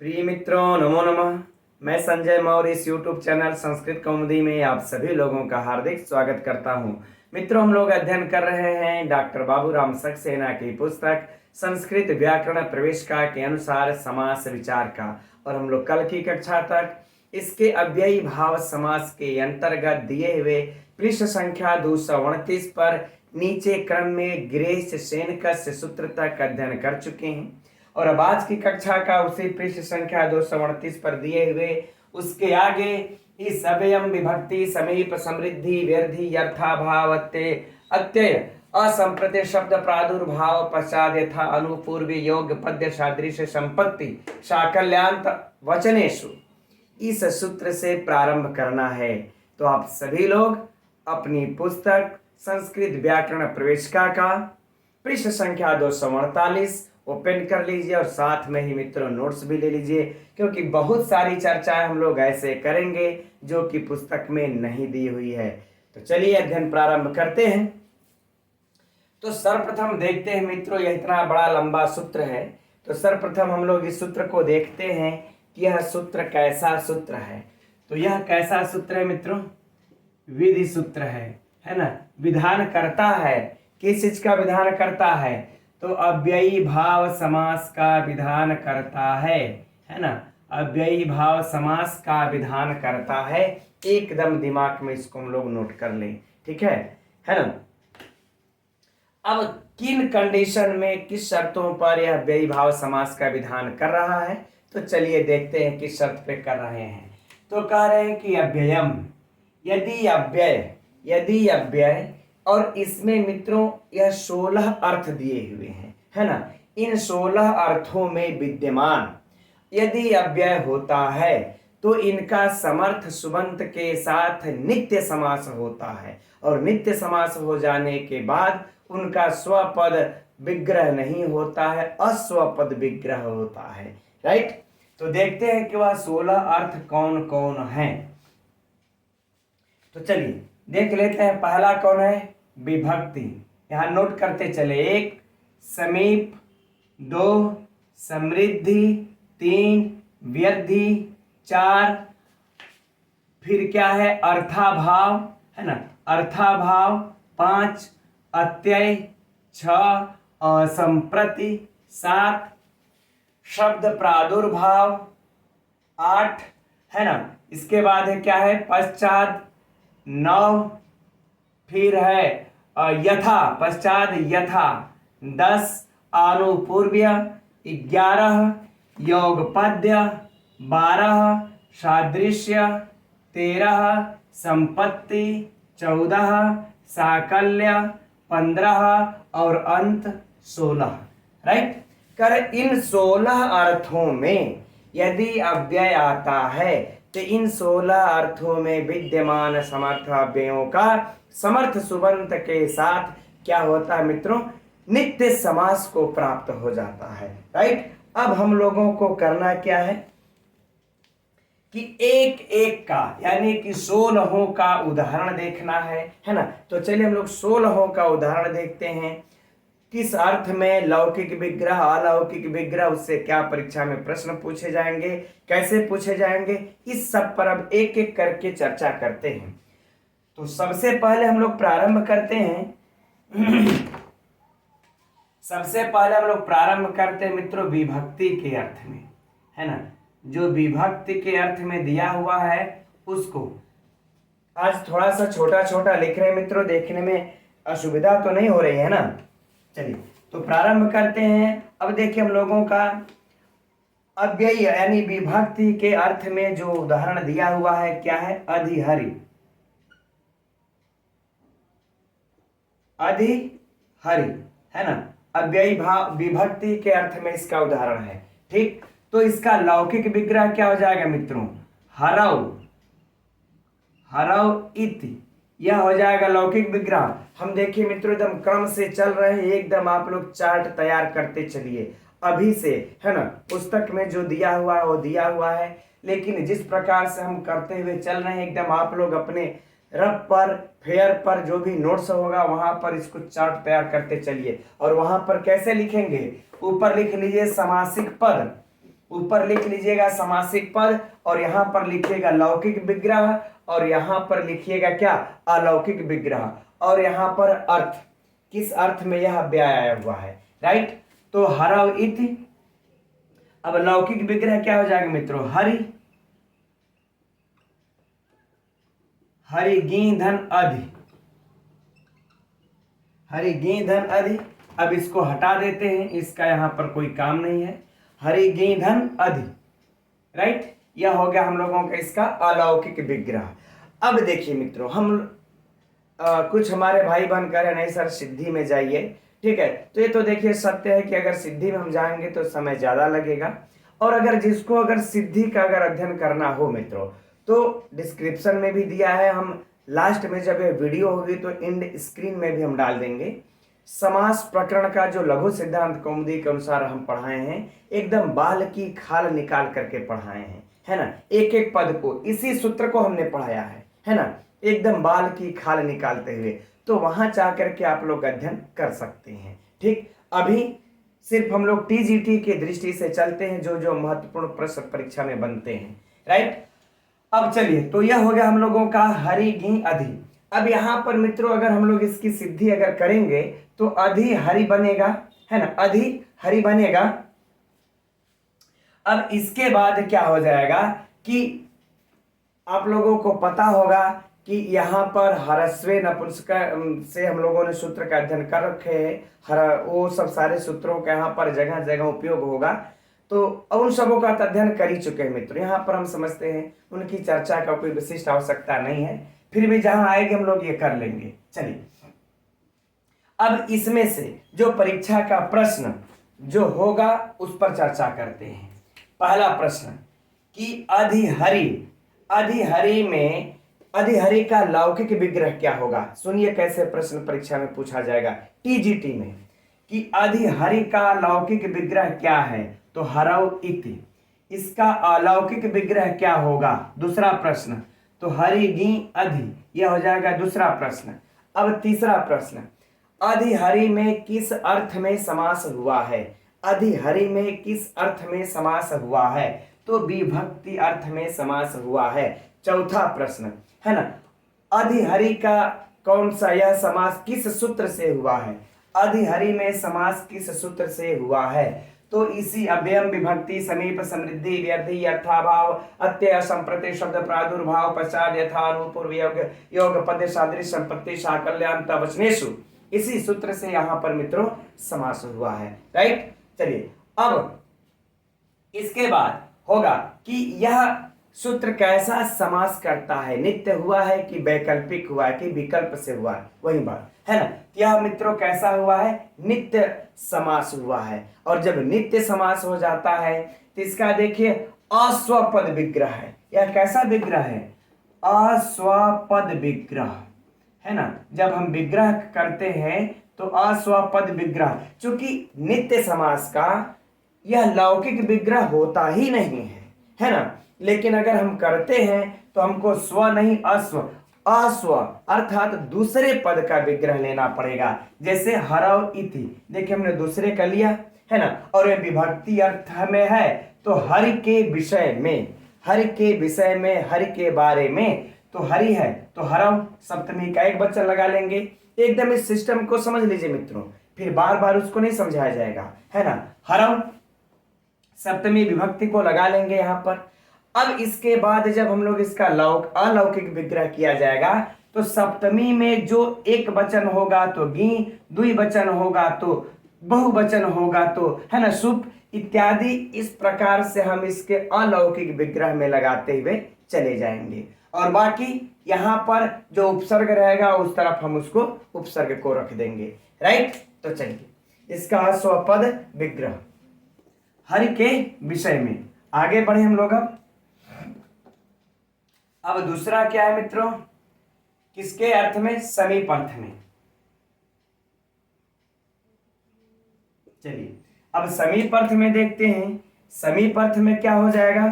प्रिय मित्रों, नमो नमः। मैं संजय मौर्य इस YouTube चैनल संस्कृत कौमुदी में आप सभी लोगों का हार्दिक स्वागत करता हूं। मित्रों, हम लोग अध्ययन कर रहे हैं डॉक्टर बाबूराम सक्सेना की पुस्तक संस्कृत व्याकरण प्रवेशिका के अनुसार समास विचार का, और हम लोग कल की कक्षा तक इसके अव्ययी भाव समास के अंतर्गत दिए हुए पृष्ठ संख्या 229 पर नीचे क्रम में गिरीश सेनकस्य सूत्र तक अध्ययन कर चुके हैं। और अब आज की कक्षा का उसी पृष्ठ संख्या 238 पर दिए हुए उसके आगे इस अव्ययम विभक्ति समीप समृद्धि व्यर्थी यर्थाभाव अत्यय असंप्रत्य शब्द प्रादुर्भाव पश्चात यथा अनुपूर्वी योग पद्य सादृश्य संपत्ति साकल्यांत वचनेषु इस सूत्र से प्रारंभ करना है। तो आप सभी लोग अपनी पुस्तक संस्कृत व्याकरण प्रवेशिका का पृष्ठ संख्या 248 ओपन कर लीजिए और साथ में ही मित्रों नोट्स भी ले लीजिए, क्योंकि बहुत सारी चर्चाएं हम लोग ऐसे करेंगे जो कि पुस्तक में नहीं दी हुई है। तो चलिए अध्ययन प्रारंभ करते हैं। तो सर्वप्रथम देखते हैं मित्रों, यह इतना बड़ा लंबा सूत्र है, तो सर्वप्रथम हम लोग इस सूत्र को देखते हैं कि यह सूत्र कैसा सूत्र है। तो यह कैसा सूत्र है मित्रों? विधि सूत्र है ना। विधान करता है, किस चीज का विधान करता है? तो अव्ययी भाव समास का विधान करता है ना। अव्ययी भाव समास का विधान करता है। एकदम दिमाग में इसको हम लोग नोट कर लें, ठीक है ना। अब किन कंडीशन में, किस शर्तों पर यह अव्ययी भाव समास का विधान कर रहा है, तो चलिए देखते हैं किस शर्त पे कर रहे हैं। तो कह रहे हैं कि अव्ययम, यदि अव्यय और इसमें मित्रों यह 16 अर्थ दिए हुए हैं, है ना। इन 16 अर्थों में विद्यमान यदि अव्यय होता है तो इनका समर्थ सुबंत के साथ नित्य समास होता है, और नित्य समास हो जाने के बाद उनका स्वपद विग्रह नहीं होता है, अस्वपद विग्रह होता है। राइट। तो देखते हैं कि वह 16 अर्थ कौन कौन हैं। तो चलिए देख लेते हैं। पहला कौन है? विभक्ति। यहां नोट करते चले। 1 समीप, 2 समृद्धि, 3 व्यर्थी, 4 फिर क्या है? अर्थाभाव, है ना, अर्थाभाव, 5 अत्यय, 6 असंप्रति, 7 शब्द प्रादुर्भाव, 8 है ना। इसके बाद है क्या है? पश्चात, 9 फिर है यथा, पश्चात यथा, 10 आनुपूर्व्य, 11 योगपद्य, 12 सादृश्य, 13 संपत्ति, 14 साकल्य, 15 और अंत 16। राइट। कर इन 16 अर्थों में यदि अव्यय आता है तो इन 16 अर्थों में विद्यमान समर्थ अव्ययों का समर्थ सुबंत के साथ क्या होता है मित्रों? नित्य समास को प्राप्त हो जाता है। राइट। अब हम लोगों को करना क्या है कि एक एक का, यानी कि 16 का उदाहरण देखना है ना। तो चलिए हम लोग 16 का उदाहरण देखते हैं। किस अर्थ में लौकिक विग्रह, अलौकिक विग्रह, उससे क्या परीक्षा में प्रश्न पूछे जाएंगे, कैसे पूछे जाएंगे, इस सब पर अब एक एक करके चर्चा करते हैं। तो सबसे पहले हम लोग प्रारंभ करते हैं सबसे पहले हम लोग प्रारंभ करते हैं मित्रों विभक्ति के अर्थ में, है ना। जो विभक्ति के अर्थ में दिया हुआ है उसको आज थोड़ा सा छोटा छोटा लिख रहे हैं मित्रों, देखने में असुविधा तो नहीं हो रही है ना। चलिए तो प्रारंभ करते हैं। अब देखिए हम लोगों का अव्ययी यानी विभक्ति के अर्थ में जो उदाहरण दिया हुआ है क्या है? अधिहरि, अधिहरि, है ना। अव्ययी भाव विभक्ति के अर्थ में इसका उदाहरण है। ठीक। तो इसका लौकिक विग्रह क्या हो जाएगा मित्रों? हरौ, हरौ इति, यह हो जाएगा लौकिक विग्रह। हम देखिए मित्रों एकदम क्रम से चल रहे हैं, एकदम आप लोग चार्ट तैयार करते चलिए अभी से, है ना। पुस्तक में जो दिया हुआ है वो दिया हुआ है, लेकिन जिस प्रकार से हम करते हुए चल रहे हैं एकदम आप लोग अपने रफ पर, फेयर पर जो भी नोट्स होगा वहां पर इसको चार्ट तैयार करते चलिए। और वहां पर कैसे लिखेंगे? ऊपर लिख लीजिए समासिक पद, ऊपर लिख लीजिएगा समासिक पद, और यहाँ पर लिखिएगा लौकिक विग्रह, और यहाँ पर लिखिएगा क्या, अलौकिक विग्रह, और यहाँ पर अर्थ, किस अर्थ में यह व्यय आया हुआ है, राइट। तो हरव इति, अब लौकिक विग्रह क्या हो जाएगा मित्रों, हरि, हरि गी धन अधि, हरि गी धन अधि। अब इसको हटा देते हैं, इसका यहां पर कोई काम नहीं है, हरि गी धन अधि, राइट। यह हो गया हम लोगों का इसका अलौकिक विग्रह। अब देखिए मित्रों, हम कुछ हमारे भाई बहन कह रहे नहीं सर सिद्धि में जाइए, ठीक है। तो ये तो देखिए सत्य है कि अगर सिद्धि में हम जाएंगे तो समय ज्यादा लगेगा, और अगर जिसको अगर सिद्धि का अगर अध्ययन करना हो मित्रों, तो डिस्क्रिप्शन में भी दिया है, हम लास्ट में जब ये वीडियो होगी तो एंड स्क्रीन में भी हम डाल देंगे। समास प्रकरण का जो लघु सिद्धांत कौमुदी के अनुसार हम पढ़ाए हैं, एकदम बाल की खाल निकाल करके पढ़ाए हैं, है ना। एक एक पद को, इसी सूत्र को हमने पढ़ाया है ना, एकदम बाल की खाल निकालते हुए। तो वहां जा करके आप लोग अध्ययन कर सकते हैं, ठीक। अभी सिर्फ हम लोग टीजीटी की दृष्टि से चलते हैं, जो जो महत्वपूर्ण प्रश्न परीक्षा में बनते हैं, राइट। अब चलिए, तो यह हो गया हम लोगों का हरि गी अधि। अब यहां पर मित्रों अगर हम लोग इसकी सिद्धि अगर करेंगे तो अधि हरि बनेगा, है ना, अधि हरि बनेगा। अब इसके बाद क्या हो जाएगा कि आप लोगों को पता होगा कि यहाँ पर हरस्वे नपुंसक से हम लोगों ने सूत्र का अध्ययन कर रखे हैं, हर वो सब सारे सूत्रों का यहाँ पर जगह जगह उपयोग होगा, तो उन सबों का अध्ययन कर ही चुके हैं मित्रों। यहाँ पर हम समझते हैं उनकी चर्चा का कोई विशिष्ट आवश्यकता नहीं है, फिर भी जहां आएंगे हम लोग ये कर लेंगे। चलिए, अब इसमें से जो परीक्षा का प्रश्न जो होगा उस पर चर्चा करते हैं। पहला प्रश्न कि अधिहरि, अधिहरि में अधिहरि का लौकिक विग्रह क्या होगा। सुनिए कैसे प्रश्न परीक्षा में पूछा जाएगा टीजीटी में, कि अधिहरि का लौकिक विग्रह क्या है, तो हरौ इति। इसका अलौकिक विग्रह क्या होगा, दूसरा प्रश्न, तो हरि गी अधि, यह हो जाएगा दूसरा प्रश्न। अब तीसरा प्रश्न, अधिहरि में किस अर्थ में समास हुआ है, अधिहरि में किस अर्थ में समास हुआ है, तो विभक्ति अर्थ में समास हुआ है। चौथा प्रश्न, है ना, अधिहरि का कौन सा यह समास किस सूत्र से हुआ है, अधिहरि में समास किस सूत्र से हुआ है, तो इसी अव्ययम विभक्ति समीप समृद्धि व्यर्थी अर्थाभाव अत्यय संप्रति शब्द प्रादुर्भाव पश्चात यथानुपूर्व योग पद सादृश संपत्ति साकल्यान्त वचनेषु, इसी सूत्र से यहाँ पर मित्रों समास हुआ है, राइट। चलिए, अब इसके बाद होगा कि यह सूत्र कैसा समास करता है, नित्य हुआ है कि वैकल्पिक हुआ है कि विकल्प से हुआ है, वही बात है ना। यह मित्रों कैसा हुआ है, नित्य समास हुआ है। और जब नित्य समास हो जाता है तो इसका देखिए अस्वपद विग्रह है। यह कैसा विग्रह है, अस्वपद विग्रह, है ना। जब हम विग्रह करते हैं तो अस्वपद विग्रह, चूंकि नित्य समास का यह लौकिक विग्रह होता ही नहीं है ना। लेकिन अगर हम करते हैं तो हमको स्व नहीं अस्व, अस्व अर्थात दूसरे पद का विग्रह लेना पड़ेगा। जैसे हरव इति, देखिए हमने दूसरे का लिया, है ना, और ये विभक्ति अर्थ में है, तो हरि के विषय में, हरि के विषय में, हरि के बारे में, तो हरि है तो हरव सप्तमी का एक वचन लगा लेंगे। एकदम इस सिस्टम को समझ लीजिए मित्रों, फिर बार बार उसको नहीं समझाया जाएगा, है ना। हरव सप्तमी विभक्ति को लगा लेंगे यहाँ पर। अब इसके बाद जब हम लोग इसका अलौकिक विग्रह किया जाएगा तो सप्तमी में जो एक वचन होगा तो गी, द्विवचन होगा तो बहुवचन होगा तो, है ना, सुप इत्यादि, इस प्रकार से हम इसके अलौकिक विग्रह में लगाते हुए चले जाएंगे। और बाकी यहाँ पर जो उपसर्ग रहेगा उस तरफ हम उसको उपसर्ग को रख देंगे, राइट। तो चलिए, इसका स्वपद विग्रह हरि के विषय में आगे बढ़े हम लोग। अब दूसरा क्या है मित्रों, किसके अर्थ में, समीप अर्थ में। चलिए, अब समीप अर्थ में देखते हैं, समीप अर्थ में क्या हो जाएगा।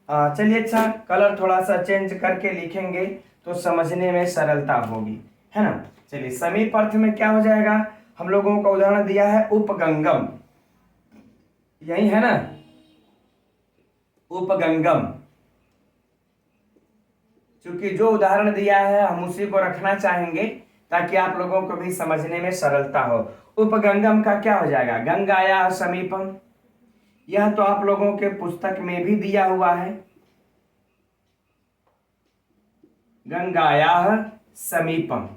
चलिए, अच्छा कलर थोड़ा सा चेंज करके लिखेंगे तो समझने में सरलता होगी, है ना। चलिए, समीप अर्थ में क्या हो जाएगा, हम लोगों का उदाहरण दिया है उपगंगम, यही है ना, उपगंगम। क्योंकि जो उदाहरण दिया है हम उसी को रखना चाहेंगे ताकि आप लोगों को भी समझने में सरलता हो। उपगंगम का क्या हो जाएगा? गंगाया समीपम। यह तो आप लोगों के पुस्तक में भी दिया हुआ है, गंगाया समीपम,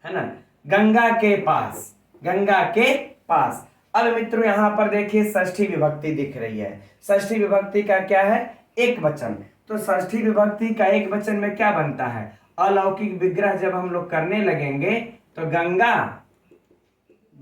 है ना, गंगा के पास, गंगा के पास। अब मित्रों यहां पर देखिए षष्ठी विभक्ति दिख रही है। षष्ठी विभक्ति का क्या है? एक वचन। तो षष्ठी विभक्ति का एक वचन में क्या बनता है? अलौकिक विग्रह जब हम लोग करने लगेंगे तो गंगा,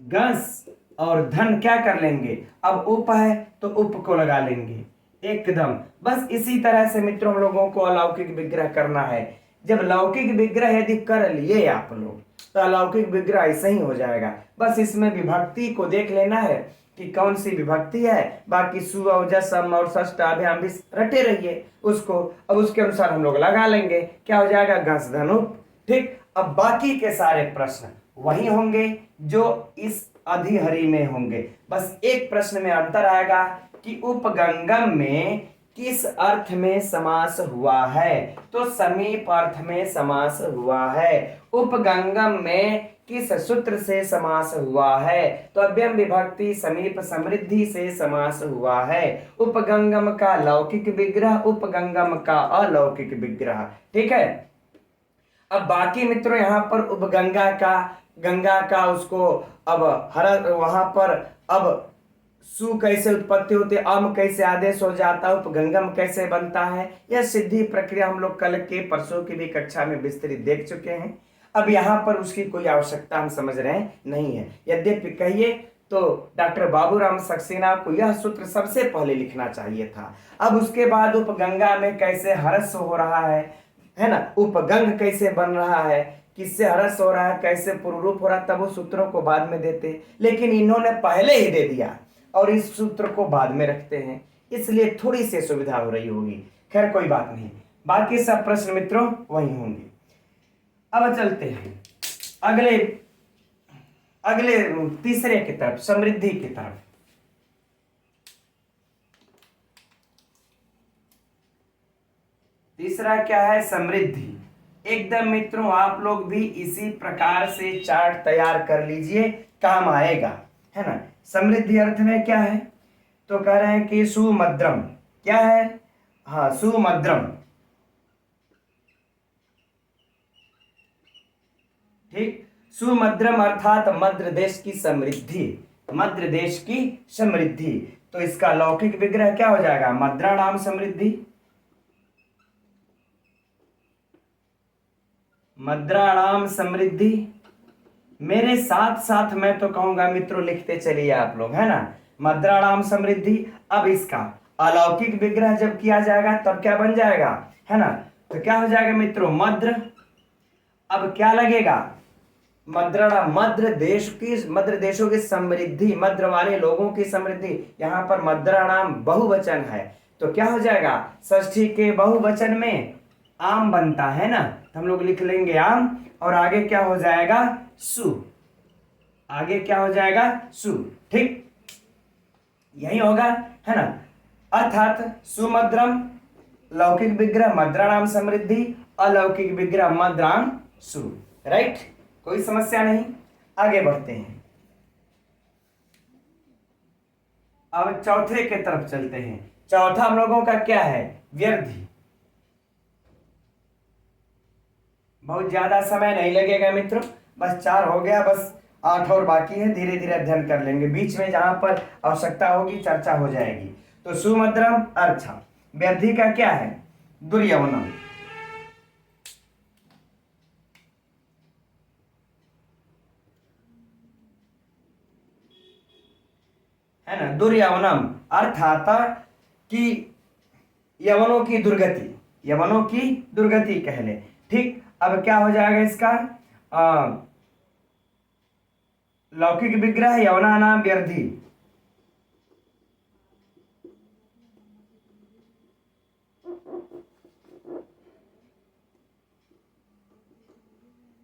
गंस और धन क्या कर लेंगे? अब उप है तो उप को लगा लेंगे एकदम। बस इसी तरह से मित्रों हम लोगों को अलौकिक विग्रह करना है। जब लौकिक विग्रह यदि कर लिए आप लोग तो अलौकिक विग्रह ऐसे ही हो जाएगा। बस इसमें विभक्ति को देख लेना है कि कौन सी विभक्ति है, बाकी सु और जस सम और षष्ठ अभ्याम भी रटे रहिए उसको। अब उसके अनुसार हम लोग लगा लेंगे, क्या हो जाएगा? घस धनुप। ठीक, अब बाकी के सारे प्रश्न वही होंगे जो इस अधिहरि में होंगे। बस एक प्रश्न में अंतर आएगा कि उपगंगम में किस अर्थ में समास हुआ है? तो समीप अर्थ में समास हुआ है। उपगंगम में किस सूत्र से समास हुआ है? तो अव्ययम विभक्ति समीप समृद्धि से समास हुआ है। उपगंगम का लौकिक विग्रह, उपगंगम का अलौकिक विग्रह। ठीक है। अब बाकी मित्रों यहाँ पर उपगंगा का, गंगा का उसको अब हर वहां पर अब सु कैसे उत्पत्ति होती है, अम कैसे आदेश हो जाता है, उपगंगम कैसे बनता है, यह सिद्धि प्रक्रिया हम लोग कल के परसों की भी कक्षा में विस्तृत देख चुके हैं। अब यहाँ पर उसकी कोई आवश्यकता हम समझ रहे हैं नहीं है। यद्यपि कहिए तो डॉक्टर बाबूराम सक्सेना को यह सूत्र सबसे पहले लिखना चाहिए था। अब उसके बाद उपगंगा में कैसे हर्ष हो रहा है ना, उपगंग कैसे बन रहा है, किससे हर्ष हो रहा है, कैसे पूर्वरूप हो रहा है, तब वो सूत्रों को बाद में देते, लेकिन इन्होंने पहले ही दे दिया और इस सूत्र को बाद में रखते हैं, इसलिए थोड़ी सी सुविधा हो रही होगी। खैर कोई बात नहीं, बाकी सब प्रश्न मित्रों वही होंगे। अब चलते हैं अगले अगले तीसरे की तरफ, समृद्धि की तरफ। तीसरा क्या है? समृद्धि। एकदम मित्रों आप लोग भी इसी प्रकार से चार्ट तैयार कर लीजिए, काम आएगा, है ना। समृद्धि अर्थ में क्या है? तो कह रहे हैं कि सुमद्रम। क्या है? हाँ, सुमद्रम। ठीक, सुमद्रम अर्थात मद्र देश की समृद्धि, मद्र देश की समृद्धि। तो इसका लौकिक विग्रह क्या हो जाएगा? मद्राणाम समृद्धि, मद्राणाम समृद्धि। मेरे साथ साथ मैं तो कहूंगा मित्रों लिखते चलिए आप लोग, है ना, मद्राणाम समृद्धि। अब इसका अलौकिक विग्रह जब किया जाएगा तब क्या बन जाएगा, है ना, तो क्या हो जाएगा मित्रों? मद्र। अब क्या लगेगा? मद्राणाम, मद्र देश की, मद्र देशों की समृद्धि, मद्र वाले लोगों की समृद्धि। यहां पर मद्राणाम बहुवचन है तो क्या हो जाएगा? षष्ठी के बहुवचन में आम बनता है ना, तो हम लोग लिख लेंगे आम, और आगे क्या हो जाएगा? सु। आगे क्या हो जाएगा? सु। ठीक, यही होगा, है ना। अर्थात सुमद्रम, लौकिक विग्रह मद्राणाम समृद्धि, अलौकिक विग्रह मद्राम सु। राइट, कोई समस्या नहीं। आगे बढ़ते हैं, अब चौथे के तरफ चलते हैं। चौथा हम लोगों का क्या है? व्यर्धी। बहुत ज्यादा समय नहीं लगेगा मित्रों, बस 4 हो गया, बस 8 और बाकी है, धीरे धीरे अध्ययन कर लेंगे, बीच में जहां पर आवश्यकता होगी चर्चा हो जाएगी। तो सुमद्रम अर्थ, व्यर्धी का क्या है? दुर्यवनम, है ना, दुर्यवनम अर्थात कि यवनों की दुर्गति, यवनों की दुर्गति कह ले। ठीक, अब क्या हो जाएगा इसका? लौकिक विग्रह यवना नाम व्यर्धी।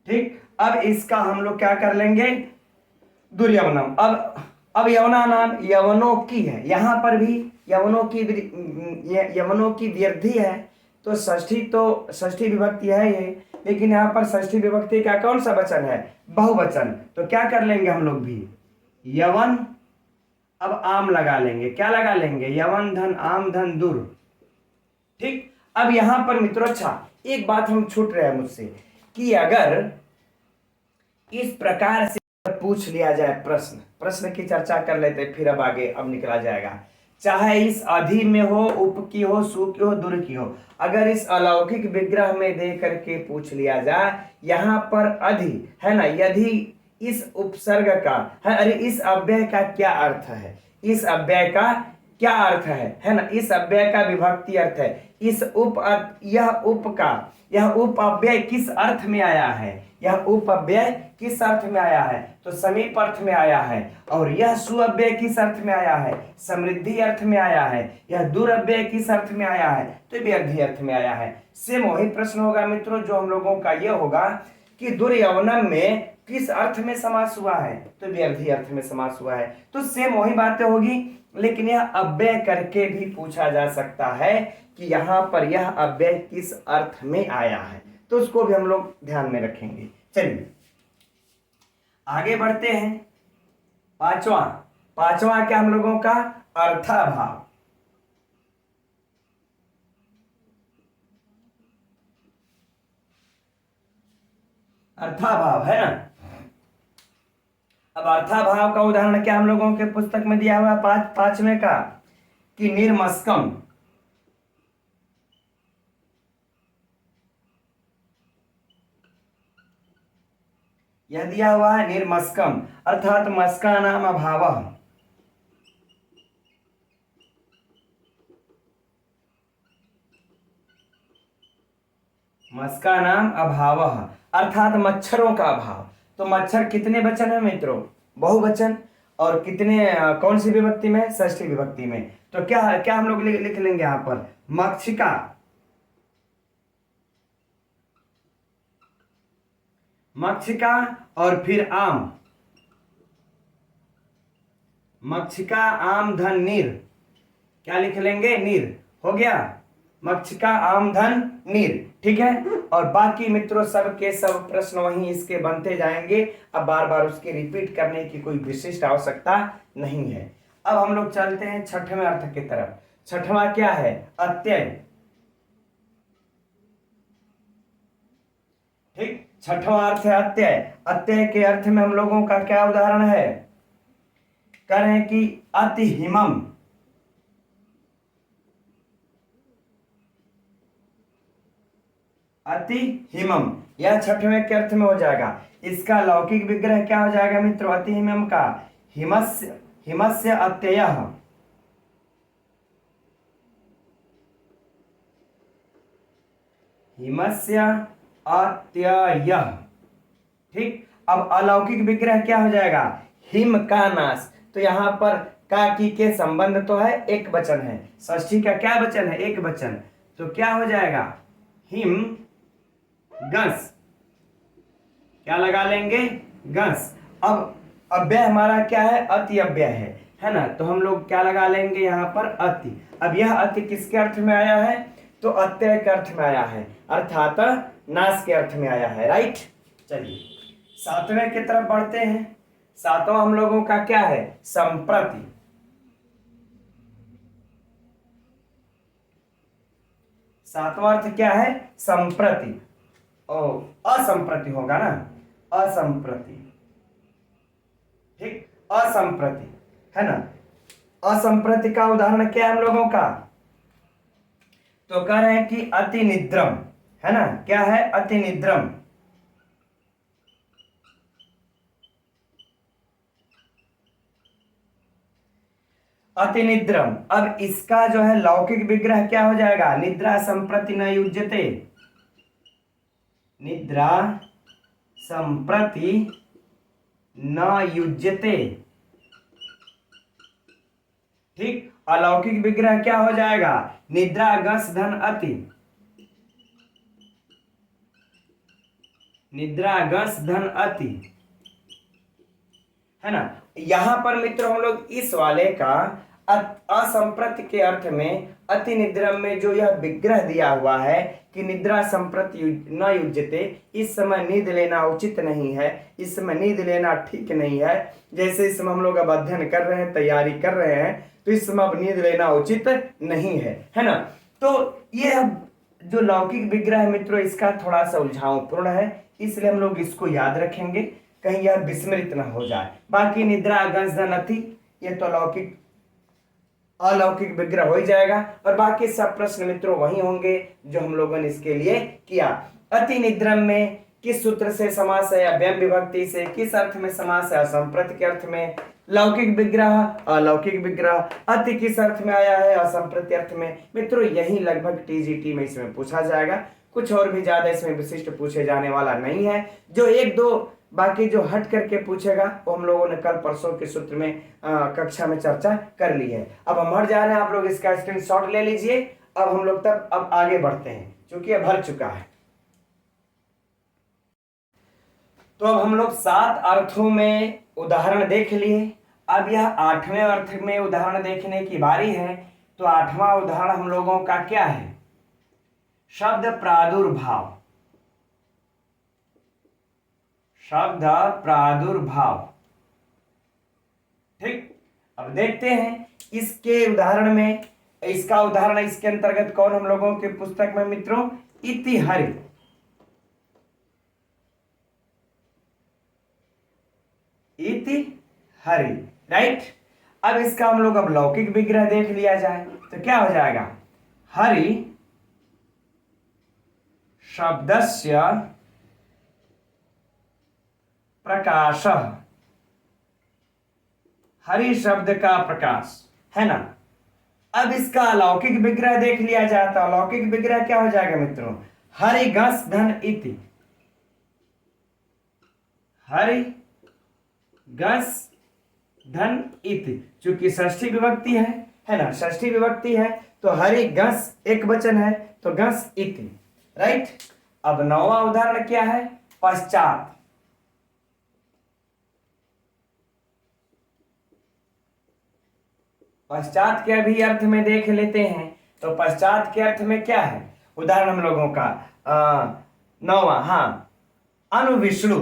ठीक, अब इसका हम लोग क्या कर लेंगे? दुर्यवनम। अब यवना नाम यवनों की है, यहाँ पर भी यवनों की यवनों की वृद्धि है, तो षष्ठी विभक्ति है ये, लेकिन यहाँ पर षष्ठी विभक्ति का कौन सा वचन है? बहुवचन। तो क्या कर लेंगे हम लोग भी? यवन, अब आम लगा लेंगे। क्या लगा लेंगे? यवन धन आम धन दूर। ठीक। अब यहां पर मित्रों, अच्छा एक बात हम छूट रहे हैं मुझसे, कि अगर इस प्रकार से पूछ लिया जाए प्रश्न की चर्चा कर लेते, फिर अब आगे अब निकला जाएगा। चाहे इस अधि में हो, उप की हो, सु की हो, दूर की हो, अगर इस अलौकिक विग्रह में दे करके पूछ लिया जाए, यहाँ पर अधि है ना, यदि इस उपसर्ग का है, अरे इस अव्यय का क्या अर्थ है, इस अव्यय का क्या अर्थ है ना, इस अव्यय का विभक्ति अर्थ है, इस यह उप अव्यय किस अर्थ में आया है, यह उप अव्यय किस अर्थ में आया है? तो समीप अर्थ में आया है। और यह सु अव्यय किस अर्थ में आया है? समृद्धि अर्थ में आया है। यह दूर अव्यय किस अर्थ में आया है? तो व्यर्थी अर्थ में आया है। सेम वही प्रश्न होगा मित्रों जो हम लोगों का यह होगा कि दुर्यवनम में किस अर्थ में समास हुआ है? तो व्यर्थी अर्थ में समास हुआ है। तो सेम वही बातें होगी, लेकिन यह अव्यय करके भी पूछा जा सकता है कि यहाँ पर यह अव्यय किस अर्थ में आया है, तो उसको भी हम लोग ध्यान में रखेंगे। चलिए आगे बढ़ते हैं। पांचवा क्या हम लोगों का? अर्थाभाव। अर्थाभाव है ना। अब अर्थाभाव का उदाहरण क्या हम लोगों के पुस्तक में दिया हुआ है? पांचवें का कि निर्मस्कम। यह दिया हुआ है निर्मस्कम, अर्थात मस्का नाम अभावः। मस्का नाम अभावः अर्थात मच्छरों का अभाव। तो मच्छर कितने वचन है मित्रों? बहुवचन। और कितने कौन सी विभक्ति में? षष्ठी विभक्ति में। तो क्या क्या हम लोग लिख लेंगे यहाँ पर? मक्षिका, मक्षिका और फिर आम, मक्षिका आम धन नीर। क्या लिख लेंगे? नीर। हो गया, मक्षिका आम धन नीर। ठीक है। और बाकी मित्रों सब के सब प्रश्न वहीं इसके बनते जाएंगे। अब बार बार उसके रिपीट करने की कोई विशिष्ट आवश्यकता नहीं है। अब हम लोग चलते हैं छठवें अर्थ की तरफ। छठवां क्या है? अत्यय। ठीक, छठवां अर्थ है अत्यय। अत्यय के अर्थ में हम लोगों का क्या उदाहरण है? करें कि अति हिमम, अति हिमम, यह छठवें के अर्थ में हो जाएगा। इसका लौकिक विग्रह क्या हो जाएगा मित्रों? अति हिमम का हिमस्य, हिमस्य अत्ययः। हिमस्य अत्ययः। ठीक। अब अलौकिक विग्रह क्या हो जाएगा? हिम का नाश। तो यहां पर का की के संबंध तो है, एक वचन है। षष्ठी का क्या वचन है? एक वचन। तो क्या हो जाएगा? हिम गंस। क्या लगा लेंगे? गंस। अब अव्यय हमारा क्या है? अति अव्यय है ना। तो हम लोग क्या लगा लेंगे यहाँ पर? अति। अब यह अति किसके अर्थ में आया है? तो अत्यय के अर्थ में आया है, अर्थात नाश के अर्थ में आया है। राइट। चलिए सातवें की तरफ बढ़ते हैं। सातवां हम लोगों का क्या है? संप्रति। सातवां अर्थ क्या है? संप्रति। ओ असंप्रति होगा ना, असंप्रति। ठीक, असंप्रति है ना। असंप्रति का उदाहरण क्या है हम लोगों का? तो कह रहे हैं कि अति निद्रम है ना। क्या है? अति निद्रम। अति निद्रम। अब इसका जो है लौकिक विग्रह क्या हो जाएगा? निद्रा संप्रति न युज्यते, निद्रा संप्रति न युज्यते। ठीक। अलौकिक विग्रह क्या हो जाएगा? निद्रा गस धन अति, निद्रा गस धन अति है ना। यहां पर मित्रों हम लोग इस वाले का असंप्रति के अर्थ में अति निद्रम में जो यह विग्रह दिया हुआ है कि निद्रा संप्रति न युज्यते, इस समय नींद लेना उचित नहीं है, इस समय नींद लेना ठीक नहीं है। जैसे इस समय हम लोग अब अध्ययन कर रहे हैं, तैयारी कर रहे हैं, तो इस समय अब नींद लेना उचित नहीं है ना। तो ये जो लौकिक विग्रह है मित्रों, इसका थोड़ा सा उलझावपूर्ण है, इसलिए हम लोग इसको याद रखेंगे, कहीं यह विस्मृत न हो जाए। बाकी निद्रा गंस धन अति, ये तो लौकिक अलौकिक विग्रह हो ही जाएगा, और बाकी सब प्रश्न मित्रों वही होंगे जो हम लोगों ने इसके लिए किया। अति निद्रम में किस सूत्र से समास है, अव्यय विभक्ति से, किस अर्थ में समास है, असंप्रति के अर्थ में, लौकिक विग्रह अलौकिक विग्रह, अति किस अर्थ में आया है, असंप्रति अर्थ में। मित्रों यही लगभग टीजीटी में इसमें पूछा जाएगा, कुछ और भी ज्यादा इसमें विशिष्ट पूछे जाने वाला नहीं है। जो एक दो बाकी जो हट करके पूछेगा वो हम लोगों ने कल परसों के सूत्र में कक्षा में चर्चा कर ली है। अब हम हट जा रहे हैं, आप लोग इसका स्क्रीनशॉट ले लीजिए। अब हम लोग तब अब आगे बढ़ते हैं, क्योंकि अब भर चुका है। तो अब हम लोग 7 अर्थों में उदाहरण देख लिए, अब यह 8वें अर्थ में उदाहरण देखने की बारी है। तो 8वां उदाहरण हम लोगों का क्या है, शब्द प्रादुर्भाव। शब्द प्रादुर्भाव, ठीक। अब देखते हैं इसके उदाहरण में, इसका उदाहरण इसके अंतर्गत कौन हम लोगों के पुस्तक में मित्रों, इति हरि। इति हरि, राइट। अब इसका हम लोग अब लौकिक विग्रह देख लिया जाए तो क्या हो जाएगा, हरि शब्दस्य प्रकाश, हरि शब्द का प्रकाश, है ना। अब इसका अलौकिक विग्रह देख लिया जाता, अलौकिक विग्रह क्या हो जाएगा मित्रों, हरि गस धन इति। हरि गस धन इति, चूंकि षष्ठी विभक्ति है ना, षष्ठी विभक्ति है तो हरि गस एक वचन है तो गस इति, राइट। अब 9वां उदाहरण क्या है, पश्चात। पश्चात के भी अर्थ में देख लेते हैं। तो पश्चात के अर्थ में क्या है उदाहरण हम लोगों का, 9वां, हाँ, अनुविष्णु।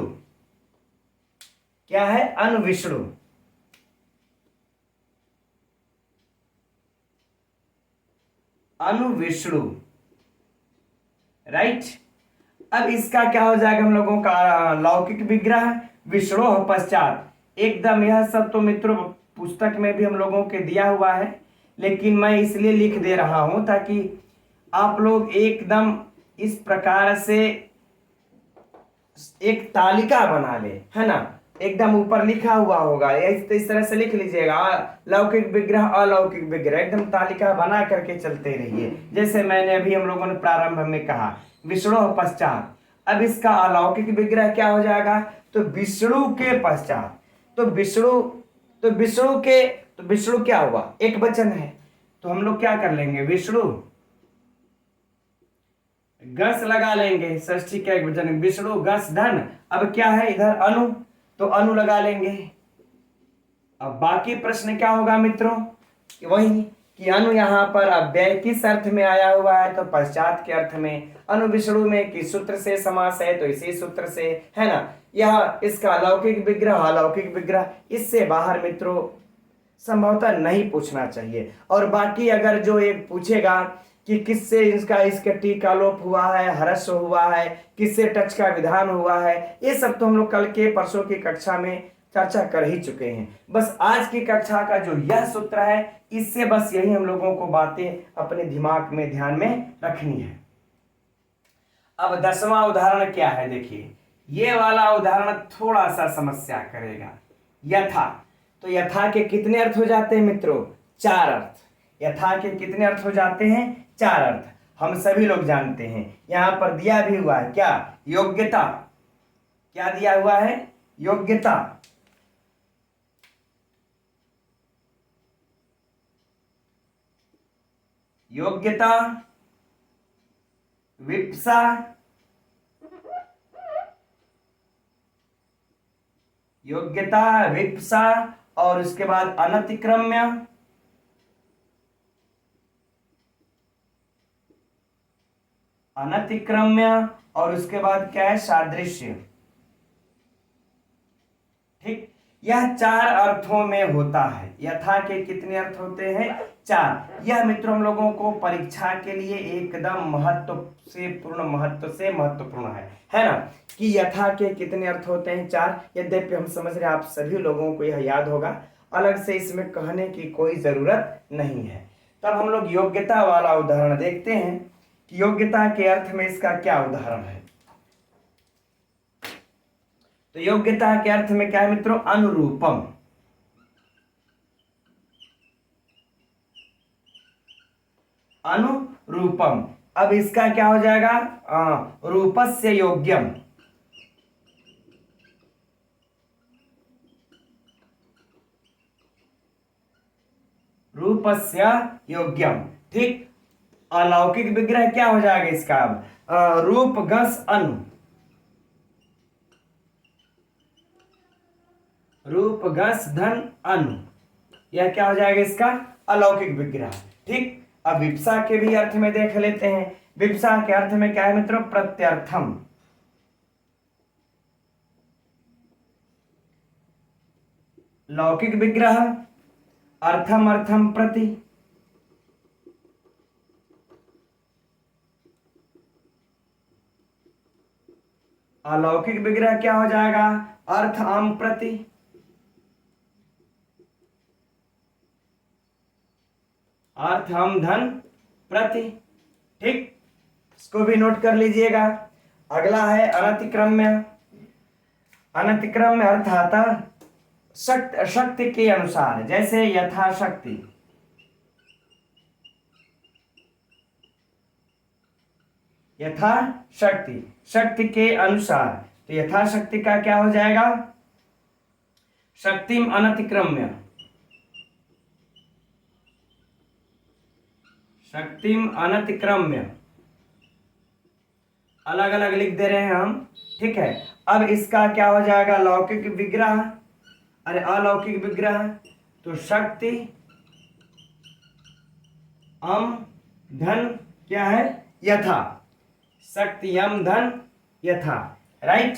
क्या है, अनुविष्णु। अनुविष्णु, राइट। अब इसका क्या हो जाएगा हम लोगों का लौकिक विग्रह, विष्णु पश्चात। एकदम यह सब तो मित्रों पुस्तक में भी हम लोगों के दिया हुआ है, लेकिन मैं इसलिए लिख दे रहा हूं ताकि आप लोग एकदम इस प्रकार से एक तालिका बना ले, है ना। एकदम ऊपर लिखा हुआ होगा, इस तरह से लिख लीजिएगा, लौकिक विग्रह अलौकिक विग्रह, एकदम तालिका बना करके चलते रहिए। जैसे मैंने अभी हम लोगों ने प्रारंभ में कहा विष्णु पश्चात। अब इसका अलौकिक विग्रह क्या हो जाएगा, तो विष्णु के पश्चात। तो विष्णु क्या हुआ, एक वचन है, तो हम लोग क्या कर लेंगे, विष्णु गस लगा लेंगे, षष्ठी का एक वचन, विष्णु गस धन। अब क्या है इधर अनु, तो अनु लगा लेंगे। अब बाकी प्रश्न क्या होगा मित्रों, वही कि अनु यहाँ पर अव्यय किस अर्थ में आया हुआ है, तो पश्चात के अर्थ में। अनु विष्णु में किस सूत्र से समास है, तो इसी सूत्र से, है ना। यह इसका अलौकिक विग्रह अलौकिक विग्रह, इससे बाहर मित्रों संभवतः नहीं पूछना चाहिए। और बाकी अगर जो ये पूछेगा कि किससे इसका इसके टी का लोप हुआ है, ह्रस्व हुआ है, किससे टच का विधान हुआ है, ये सब तो हम लोग कल के परसों की कक्षा में चर्चा कर ही चुके हैं। बस आज की कक्षा का जो यह सूत्र है, इससे बस यही हम लोगों को बातें अपने दिमाग में ध्यान में रखनी है। अब 10वां उदाहरण क्या है, देखिए ये वाला उदाहरण थोड़ा सा समस्या करेगा। यथा, तो यथा के कितने अर्थ हो जाते हैं मित्रों, 4 अर्थ। यथा के कितने अर्थ हो जाते हैं, 4 अर्थ। हम सभी लोग जानते हैं, यहां पर दिया भी हुआ है क्या, योग्यता। क्या दिया हुआ है, योग्यता। योग्यता, विप्सा, योग्यता, विप्सा और उसके बाद अनतिक्रम्य, अनतिक्रम्य, और उसके बाद क्या है, सादृश्य। ठीक, यह 4 अर्थों में होता है। यथा के कितने अर्थ होते हैं, 4। यह मित्रों हम लोगों को परीक्षा के लिए एकदम महत्वपूर्ण है ना, कि यथा के कितने अर्थ होते हैं, 4। यद्यपि हम समझ रहे हैं आप सभी लोगों को यह याद होगा, अलग से इसमें कहने की कोई जरूरत नहीं है। तब हम लोग योग्यता वाला उदाहरण देखते हैं कि योग्यता के अर्थ में इसका क्या उदाहरण है। तो योग्यता के अर्थ में क्या है मित्रों, अनुरूपम। अनुरूपम। अब इसका क्या हो जाएगा, रूपस्य योग्यम। रूपस्य योग्यम। ठीक, अलौकिक विग्रह क्या हो जाएगा इसका, अब रूप गस अनु, रूप गस धन अनु, यह क्या हो जाएगा इसका, अलौकिक विग्रह। ठीक, अब विप्सा के भी अर्थ में देख लेते हैं। विप्सा के अर्थ में क्या है मित्रों, प्रत्यर्थम। लौकिक विग्रह, अर्थम अर्थम प्रति, अलौकिक विग्रह क्या हो जाएगा, अर्थ आम प्रति, अर्थ हम धन प्रति। ठीक, इसको भी नोट कर लीजिएगा। अगला है अनतिक्रम्य। अनतिक्रम्य अर्थात शक्ति के अनुसार, जैसे यथाशक्ति, यथाशक्ति, शक्ति के अनुसार। तो यथाशक्ति का क्या हो जाएगा, शक्तिम अनतिक्रम्य, शक्तिम अनतिक्रम्य, अलग अलग लिख दे रहे हैं हम। ठीक है, अब इसका क्या हो जाएगा, लौकिक विग्रह, अरे अलौकिक विग्रह। तो शक्ति अम धन क्या है, यथा, शक्ति अम धन यथा। राइट,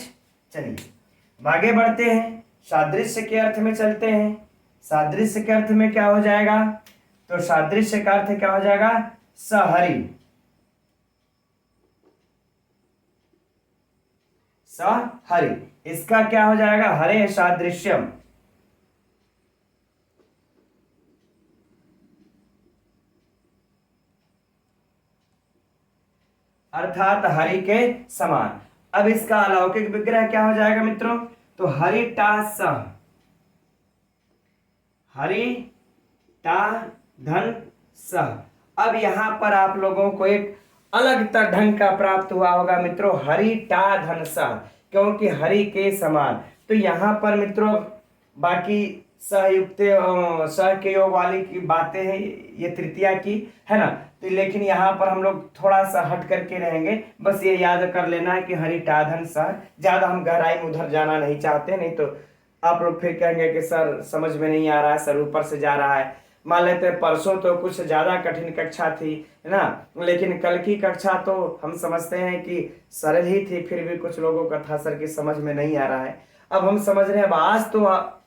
चलिए आगे बढ़ते हैं, सादृश्य के अर्थ में चलते हैं। सादृश्य के अर्थ में क्या हो जाएगा, तो सादृश्य का अर्थ क्या हो जाएगा, सहरी, सहरी। इसका क्या हो जाएगा, हरे सादृश्यम, अर्थात हरि के समान। अब इसका अलौकिक विग्रह क्या हो जाएगा मित्रों, तो हरि टा सह, हरि टा धन सह। अब यहां पर आप लोगों को एक अलग ढंग का प्राप्त हुआ होगा मित्रों, हरि टा धन सह, क्योंकि हरि के समान। तो यहां पर मित्रों बाकी सहयुक्त सह के योग वाली की बातें हैं, ये तृतीया की है ना। तो लेकिन यहाँ पर हम लोग थोड़ा सा हट करके रहेंगे, बस ये याद कर लेना है कि हरि टाधन सह। ज्यादा हम गहराई में उधर जाना नहीं चाहते, नहीं तो आप लोग फिर कहेंगे कि सर समझ में नहीं आ रहा है, सर ऊपर से जा रहा है। मान लेते हैं परसों तो कुछ ज्यादा कठिन कक्षा थी, है ना, लेकिन कल की कक्षा तो हम समझते हैं कि सरल ही थी, फिर भी कुछ लोगों का था सर की समझ में नहीं आ रहा है। अब हम समझ रहे हैं, अब आज तो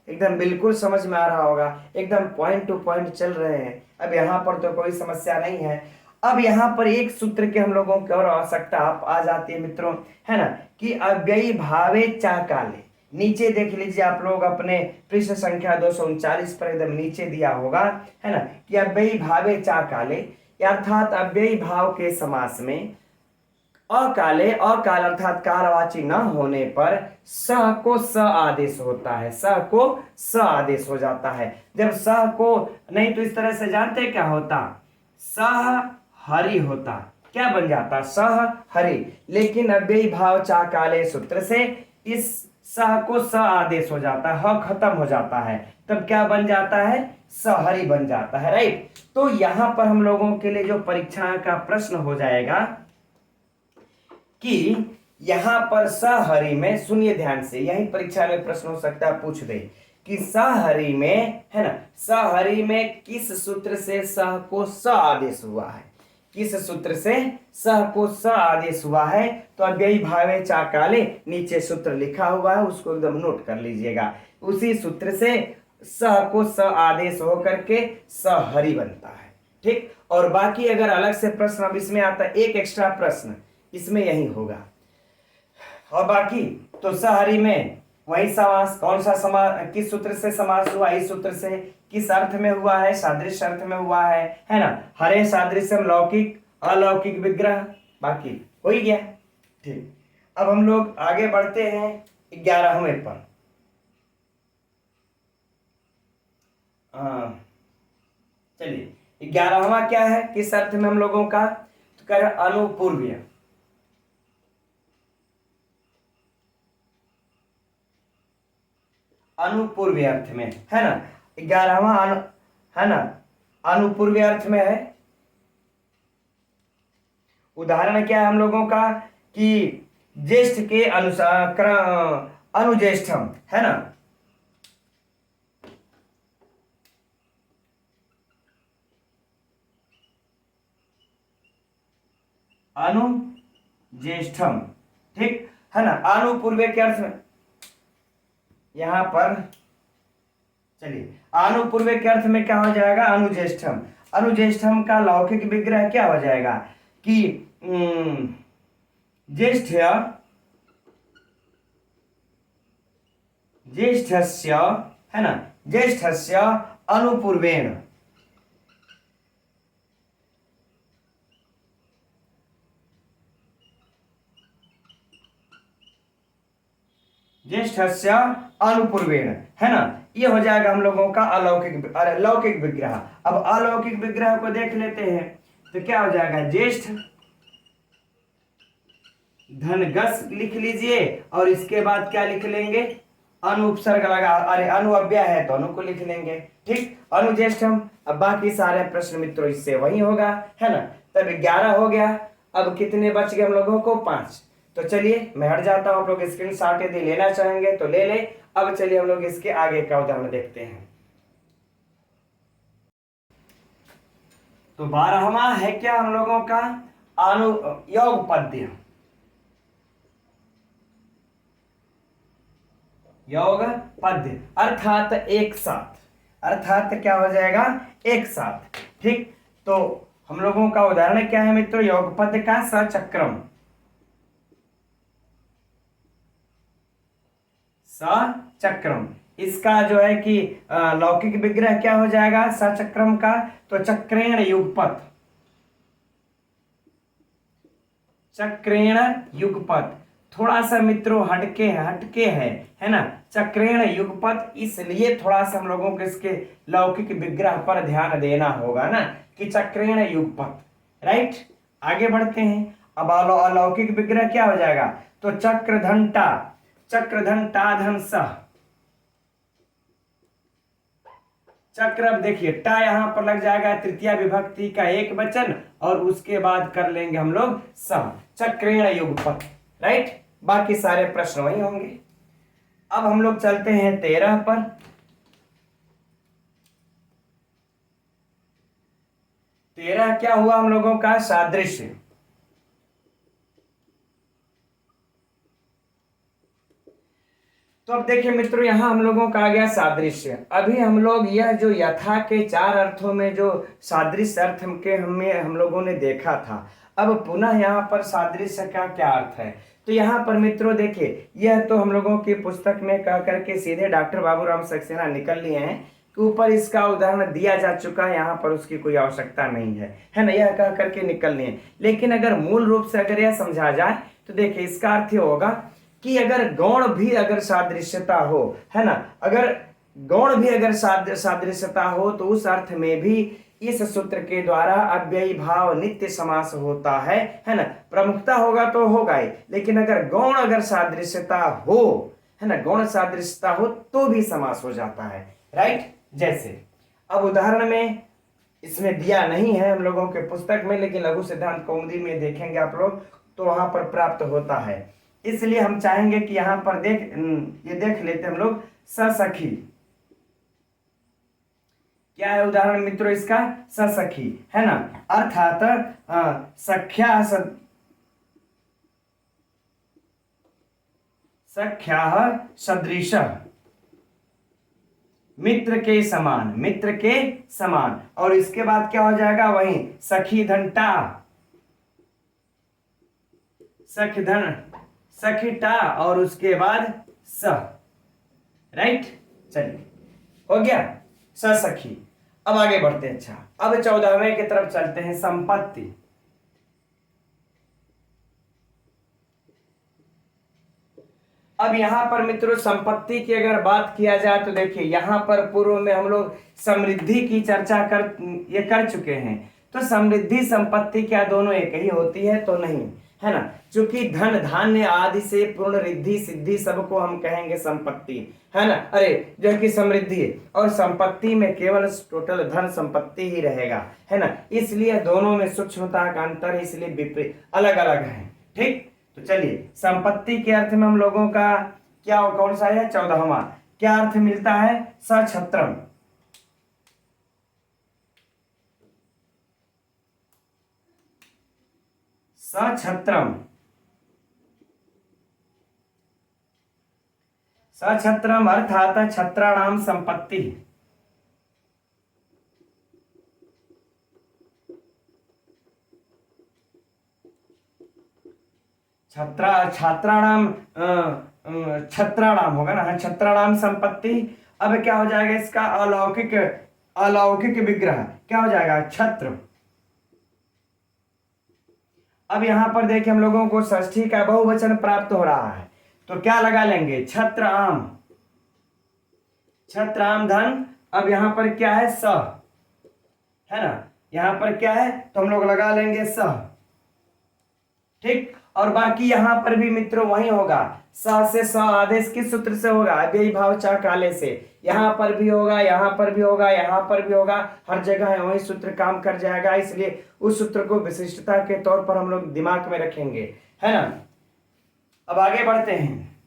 एकदम बिल्कुल समझ में आ रहा होगा, एकदम पॉइंट टू पॉइंट चल रहे हैं। अब यहाँ पर तो कोई समस्या नहीं है। अब यहाँ पर एक सूत्र के हम लोगों की और आवश्यकता आ जाती है मित्रों, है ना, कि अव्ययी भावे चाकाले। नीचे देख लीजिए आप लोग अपने पृष्ठ संख्या 239 पर एकदम नीचे दिया होगा, है ना, कि अव्ययी भावे चाकाले, अर्थात अव्ययी भाव के समास में अकाले, अकाल अर्थात कालवाची न होने पर सह को स आदेश होता है, सह को स आदेश हो जाता है। जब सह को नहीं तो इस तरह से जानते क्या होता, सह हरि होता, क्या बन जाता, सह हरि। लेकिन अव्ययी भाव चाकाले सूत्र से इस सह को स आदेश हो जाता है, ह खत्म हो जाता है, तब क्या बन जाता है, सहरी बन जाता है। राइट, तो यहां पर हम लोगों के लिए जो परीक्षा का प्रश्न हो जाएगा कि यहां पर सहरी में, सुनिए ध्यान से, यही परीक्षा में प्रश्न हो सकता है, पूछ दे कि सहहरि में, है ना, सहहरि में किस सूत्र से सह को स आदेश हुआ है, किस सूत्र से सह को स आदेश हुआ है। तो अव्ययी भावे चाकाले, नीचे सूत्र लिखा हुआ है, उसको एकदम नोट कर लीजिएगा। उसी सूत्र से सह को स आदेश होकर के सहहरि बनता है। ठीक, और बाकी अगर अलग से प्रश्न अब इसमें आता है, एक एक्स्ट्रा प्रश्न इसमें यही होगा। और बाकी तो सहहरि में वही समास, कौन सा समास, किस सूत्र से समास हुआ, इस सूत्र से, किस अर्थ में हुआ है, सादृश्य अर्थ में हुआ है ना। हरे सादृश्यम लौकिक अलौकिक विग्रह, बाकी हो ही गया। ठीक, अब हम लोग आगे बढ़ते हैं 11वें पर। चलिए 11वां क्या है, किस अर्थ में हम लोगों का, तो कह रहे अनुपूर्व्य, अनुपूर्व्य अर्थ में, है ना। 11वां है ना, अनुपूर्व्य अर्थ में है। उदाहरण क्या है हम लोगों का कि ज्येष्ठ के अनुसार अनुज्येष्ठम, है ना, अनुज्येष्ठम। ठीक है ना, अनुपूर्व्य के अर्थ में यहां पर, चलिए अनुपूर्व्य के अर्थ में क्या हो जाएगा, अनुज्येष्ठम। अनुज्येष्ठम का लौकिक विग्रह क्या हो जाएगा कि ज्येष्ठ, ज्येष्ठस्य, है ना, ज्येष्ठस्य अनुपूर्वेण, ज्येष्ठस्य अनुपूर्वेण, है ना। ये हो जाएगा हम लोगों का अलौकिक, लौकिक विग्रह। अब अलौकिक विग्रह को देख लेते हैं, तो क्या हो जाएगा, ज्येष्ठ धनगस लिख लीजिए, और इसके बाद क्या लिख लेंगे, अनुपसर्ग लगा, अरे अनुअव्यय है तो अनु को लिख लेंगे। ठीक, अनुज्येष्ठम। अब बाकी सारे प्रश्न मित्रों इससे वही होगा, है ना। तब 11 हो गया। अब कितने बच गए हम लोगों को, 5। तो चलिए मैं हट जाता हूं, आप लोग स्क्रीन शॉट यदि लेना चाहेंगे तो ले ले। अब चलिए हम लोग इसके आगे का उदाहरण देखते हैं। तो 12वां है क्या हम लोगों का, योग पद्य, योग पद्य अर्थात एक साथ, अर्थात क्या हो जाएगा, एक साथ। ठीक, तो हम लोगों का उदाहरण क्या है मित्रों, योग पद्य का सचक्रम, सचक्रम। इसका जो है कि लौकिक विग्रह क्या हो जाएगा सचक्रम का, तो चक्रेण युगपत, चक्रेण युगपत। थोड़ा सा मित्रों हटके है ना, चक्रेण युगपत, इसलिए थोड़ा सा हम लोगों को इसके लौकिक विग्रह पर ध्यान देना होगा ना, कि चक्रेण युगपत। राइट, आगे बढ़ते हैं। अब अलौकिक विग्रह क्या हो जाएगा, तो चक्रधंटा, चक्रधंटा धन सह, चक्र। अब देखिए टा यहां पर लग जाएगा तृतीया विभक्ति का एक वचन, और उसके बाद कर लेंगे हम लोग सह, चक्रेण युगपत। राइट, बाकी सारे प्रश्न वही होंगे। अब हम लोग चलते हैं 13 पर। 13 क्या हुआ हम लोगों का, सादृश्य। तो अब देखिए मित्रों यहां हम लोगों का आ गया सादृश्य। अभी हम लोग यह जो यथा के 4 अर्थों में जो सादृश्य अर्थ के हम लोगों ने देखा था, अब पुनः यहाँ पर सादृश्य का क्या अर्थ है। तो यहाँ पर मित्रों देखिए, यह तो हम लोगों की पुस्तक में कह करके सीधे डॉक्टर बाबूराम सक्सेना निकल लिए हैं कि ऊपर इसका उदाहरण दिया जा चुका है, यहाँ पर उसकी कोई आवश्यकता नहीं है ना, यह कह करके निकल लिए। लेकिन अगर मूल रूप से अगर यह समझा जाए तो देखिए इसका अर्थ होगा कि अगर गौण भी अगर सादृश्यता हो, है ना, अगर गौण भी अगर सादृश्यता हो, तो उस अर्थ में भी इस सूत्र के द्वारा अव्ययी भाव नित्य समास होता है ना। प्रमुखता होगा तो होगा ही, लेकिन अगर गौण अगर सादृश्यता हो, है ना, गौण सादृश्यता हो तो भी समास हो जाता है। राइट, जैसे अब उदाहरण में इसमें दिया नहीं है हम लोगों के पुस्तक में, लेकिन लघु सिद्धांत कौमुदी में देखेंगे आप लोग तो वहां पर प्राप्त होता है। इसलिए हम चाहेंगे कि यहाँ पर ये देख लेते हम लोग, ससखी, क्या है उदाहरण मित्रों इसका? ससखी, है ना। अर्थात सख्या सख्याः सदृशः, मित्र के समान, मित्र के समान। और इसके बाद क्या हो जाएगा? वही सखी धन टा, सखी धन सखी टा, और उसके बाद स, राइट। चलिए हो गया सखी। अब आगे बढ़ते हैं। अच्छा, अब 14वें की तरफ चलते हैं, संपत्ति। अब यहां पर मित्रों संपत्ति की अगर बात किया जाए तो देखिए यहां पर पूर्व में हम लोग समृद्धि की चर्चा कर चुके हैं। तो समृद्धि संपत्ति क्या दोनों एक ही होती है? तो नहीं, है ना। क्योंकि धन धान्य आदि से पूर्ण रिद्धि सिद्धि सबको हम कहेंगे संपत्ति, है ना। अरे जो कि समृद्धि, और संपत्ति में केवल टोटल धन संपत्ति ही रहेगा, है ना। इसलिए दोनों में सूक्ष्मता का अंतर है, इसलिए विपरीत अलग अलग है। ठीक, तो चलिए संपत्ति के अर्थ में हम लोगों का क्या कौन सा है? 14वां। क्या अर्थ मिलता है? सछत्रम। सछत्रम, सछत्रम अर्थात छत्राणाम संपत्ति। छात्राणाम छत्राणाम होगा ना, हाँ, छत्राणाम संपत्ति। अब क्या हो जाएगा इसका? अलौकिक, अलौकिक विग्रह क्या हो जाएगा? छत्र। अब यहां पर देखिए हम लोगों को षष्ठी का बहुवचन प्राप्त हो रहा है, तो क्या लगा लेंगे? छत्र आम, छत्र आम धन। अब यहां पर क्या है? स, है ना। यहां पर क्या है? तो हम लोग लगा लेंगे स। ठीक, और बाकी यहां पर भी मित्रों वही होगा, स से स आदेश किस सूत्र से होगा? अव्ययी भाव चा काले से। यहां पर भी होगा, यहां पर भी होगा, यहां पर भी होगा, हर जगह है वही सूत्र काम कर जाएगा। इसलिए उस सूत्र को विशिष्टता के तौर पर हम लोग दिमाग में रखेंगे, है ना। अब आगे बढ़ते हैं।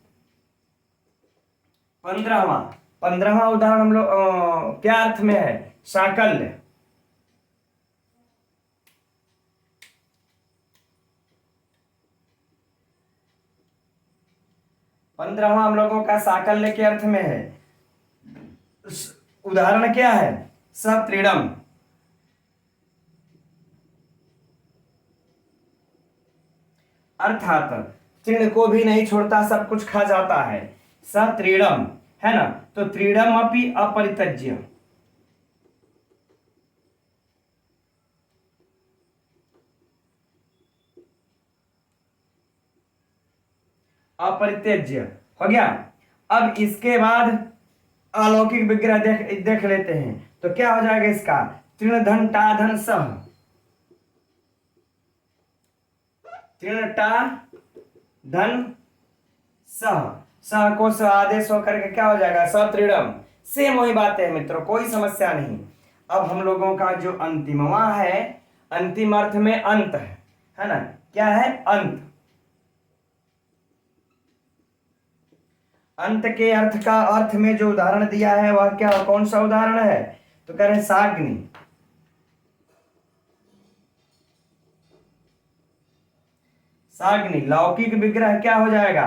15वां उदाहरण हम लोग क्या अर्थ में है? साकल्य। 15वां हम लोगों का साकल्य के अर्थ में है। उदाहरण क्या है? सत्रीणम, अर्थात तृण को भी नहीं छोड़ता, सब कुछ खा जाता है। सत्रीणम, है ना। तो त्रीणम अपि अपरित्यज्य, अपरित्यज्य हो गया। अब इसके बाद अलौकिक विग्रह देख लेते हैं, तो क्या हो जाएगा इसका? तृण धन टा धन सह, तृण टा धन सह, सह को सह आदेश होकर के क्या हो जाएगा? सत्रीणम। सेम वही बात है मित्रों, कोई समस्या नहीं। अब हम लोगों का जो अंतिमवा है, अंतिम अर्थ में अंत है ना। क्या है? अंत। अंत के अर्थ का अर्थ में जो उदाहरण दिया है वह क्या, कौन सा उदाहरण है? तो कह रहे हैं साग्नि। साग्नि लौकिक विग्रह क्या हो जाएगा?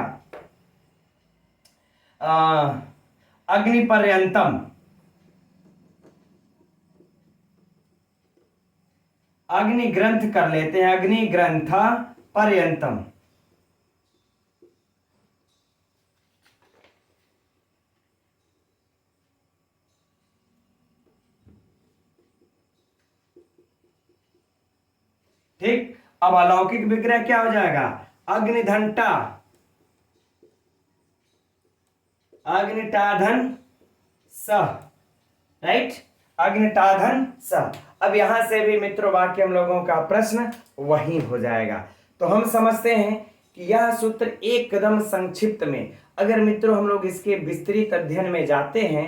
अग्नि पर्यंतम, अग्नि ग्रंथ कर लेते हैं, अग्नि ग्रंथ पर्यंतम। ठीक, अब अलौकिक विग्रह क्या हो जाएगा? अग्निधंटा, अग्निटाधन सह, राइट, अग्निटाधन सह। अब यहां से भी मित्रों वाक्य हम लोगों का प्रश्न वही हो जाएगा। तो हम समझते हैं कि यह सूत्र एकदम संक्षिप्त में, अगर मित्रों हम लोग इसके विस्तृत अध्ययन में जाते हैं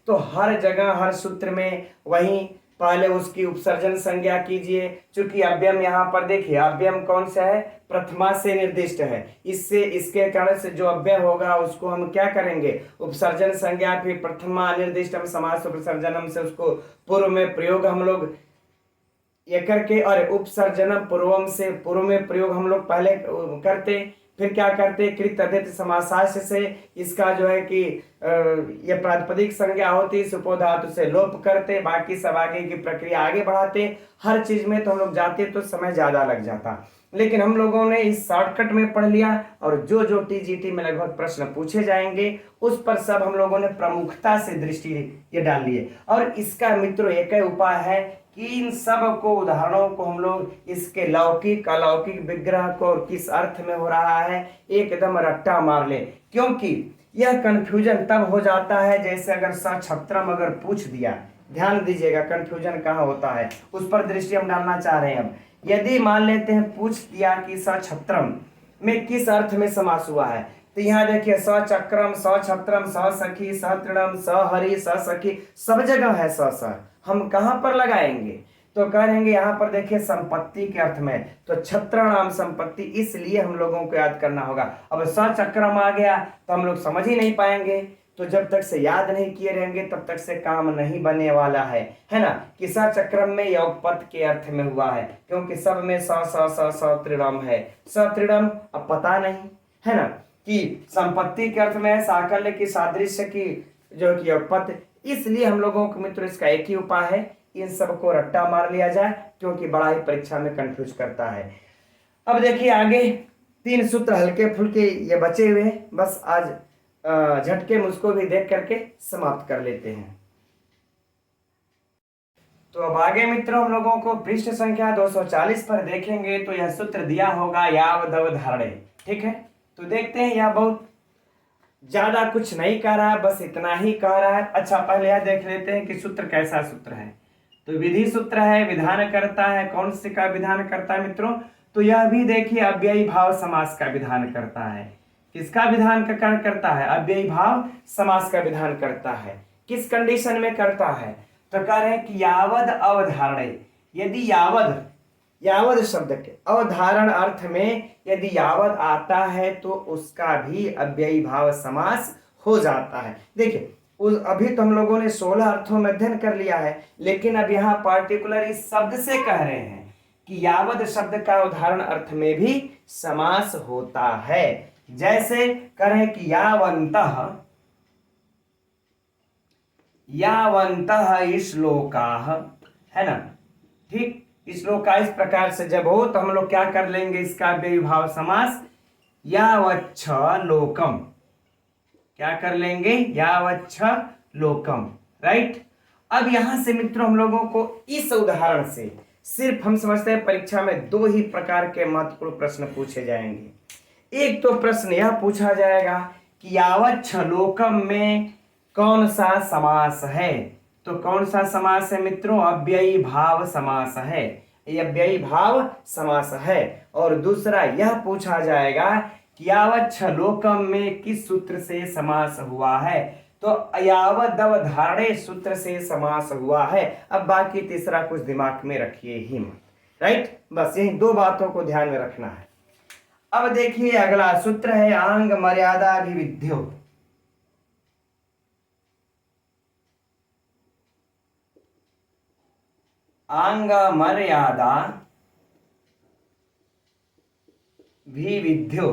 तो हर जगह हर सूत्र में वही पहले उसकी उपसर्जन संज्ञा कीजिए। चूंकि अव्ययम यहाँ पर देखिए, अव्ययम कौन सा है, प्रथमा से निर्दिष्ट है, इससे इसके कारण से जो अव्यय होगा उसको हम क्या करेंगे, उपसर्जन संज्ञा, फिर प्रथमा निर्दिष्टम समास उपसर्जनम से उसको पूर्व में प्रयोग हम लोग ये करके, और उपसर्जनम पूर्वम से पूर्व में प्रयोग हम लोग पहले करते, फिर क्या करते, कृत तद्धित समासाश्य से इसका जो है कि ये प्रातिपदिक संज्ञा होती, सुपो धातु से लोप करते, बाकी सब आगे की प्रक्रिया आगे बढ़ाते। हर चीज में तो हम लोग जाते तो समय ज्यादा लग जाता, लेकिन हम लोगों ने इस शॉर्टकट में पढ़ लिया, और जो जो टीजीटी में लगभग प्रश्न पूछे जाएंगे उस पर सब हम लोगों ने प्रमुखता से दृष्टि ये डाल लिए। और इसका मित्रों एक ही उपाय है कि इन सब को उदाहरणों को हम लोग इसके लौकिक अलौकिक विग्रह को और किस अर्थ में हो रहा है एकदम रट्टा मार ले, क्योंकि यह कंफ्यूजन तब हो जाता है जैसे अगर सछत्रम अगर पूछ दिया, ध्यान दीजिएगा कंफ्यूजन कहाँ होता है उस पर दृष्टि हम डालना चाह रहे हैं। अब यदि मान लेते हैं पूछ दिया कि सछत्रम में किस अर्थ में समास हुआ है, तो यहाँ देखिए सचक्रम सछत्रम ससखी सतृणम सहरि ससखी सब जगह है स, हम कहाँ पर लगाएंगे, तो कहेंगे यहाँ पर देखिए संपत्ति के अर्थ में, तो छत्र नाम संपत्ति, इसलिए हम लोगों को याद करना होगा। अब सचक्रम आ गया तो हम लोग समझ ही नहीं पाएंगे, तो जब तक से याद नहीं किए रहेंगे तब तक से काम नहीं बनने वाला है ना, कि सचक्रम में यौगपद के अर्थ में हुआ है, क्योंकि सब में सतृणम है, सतृणम अब पता नहीं है ना कि संपत्ति के अर्थ में है, साकल्य की सादृश्य की जो कि यौगपद, इसलिए हम लोगों को मित्रों इसका एक ही उपाय है, इन सब को रट्टा मार लिया जाए, क्योंकि बड़ा ही परीक्षा में कंफ्यूज करता है। अब देखिए आगे 3 सूत्र हल्के फुल्के ये बचे हुए, बस आज झटके मुझको भी देख करके समाप्त कर लेते हैं। तो अब आगे मित्रों हम लोगों को पृष्ठ संख्या 240 पर देखेंगे, तो यह सूत्र दिया होगा यावदवधारणे, ठीक है। तो देखते हैं, यह बहुत ज्यादा कुछ नहीं कह रहा है, बस इतना ही कह रहा है। अच्छा पहले यह देख लेते हैं कि सूत्र कैसा सूत्र है। तो विधि सूत्र है, विधान करता है, कौन से का विधान करता है मित्रों, तो यह भी देखिए अव्ययी भाव समास का विधान करता है। किसका विधान करता है, अव्ययी भाव समास का विधान करता है। किस कंडीशन में करता है, तो कह रहे हैं कि यावद अवधारणे, यदि यावद शब्द के अवधारण अर्थ में यदि यावद आता है तो उसका भी अव्ययी भाव समास हो जाता है। देखिए अभी तो हम लोगों ने 16 अर्थों में अध्ययन कर लिया है, लेकिन अब यहाँ पार्टिकुलर इस शब्द से कह रहे हैं कि यावद शब्द का उदाहरण अर्थ में भी समास होता है। जैसे करें कि यावंतः श्लोकाः, है ना, ठीक। श्लोका इस प्रकार से जब हो तो हम लोग क्या कर लेंगे, इसका अव्ययी भाव समास यावच्छ लोकम, क्या कर लेंगे, यावच्छ लोकम, राइट। अब यहां से मित्रों हम लोगों को इस उदाहरण से सिर्फ हम समझते हैं परीक्षा में 2 ही प्रकार के महत्वपूर्ण प्रश्न पूछे जाएंगे। एक तो प्रश्न यह पूछा जाएगा कि यावच्छ लोकम में कौन सा समास है, तो कौन सा समास है मित्रों, अव्ययी भाव समास है, ये अव्ययी भाव समास है। और दूसरा यह पूछा जाएगा कि यावच्छ लोकम में किस सूत्र से समास हुआ है, तो यावदवधारणे सूत्र से समास हुआ है। अब बाकी तीसरा कुछ दिमाग में रखिए ही मत, राइट, बस यही 2 बातों को ध्यान में रखना है। अब देखिए अगला सूत्र है आंग मर्यादाभिविध्यो। आंग मर्यादा विविध्यो,